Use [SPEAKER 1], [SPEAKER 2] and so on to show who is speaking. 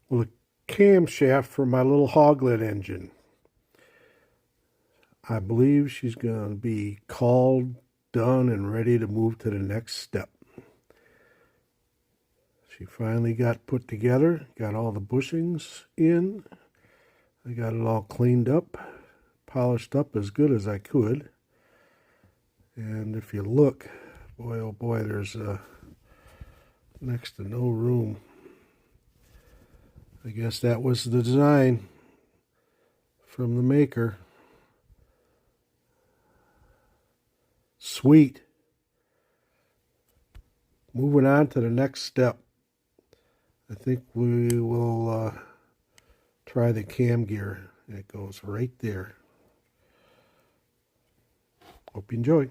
[SPEAKER 1] Well, the camshaft for my little Hoglet engine. I believe she's going to be called, done, and ready to move to the next step. She finally got put together, got all the bushings in. I got it all cleaned up, polished up as good as I could. And if you look, boy oh boy, there's next to no room. I guess that was the design from the maker. Sweet. Moving on to the next step. I think we will try the cam gear. It goes right there. Hope you enjoy.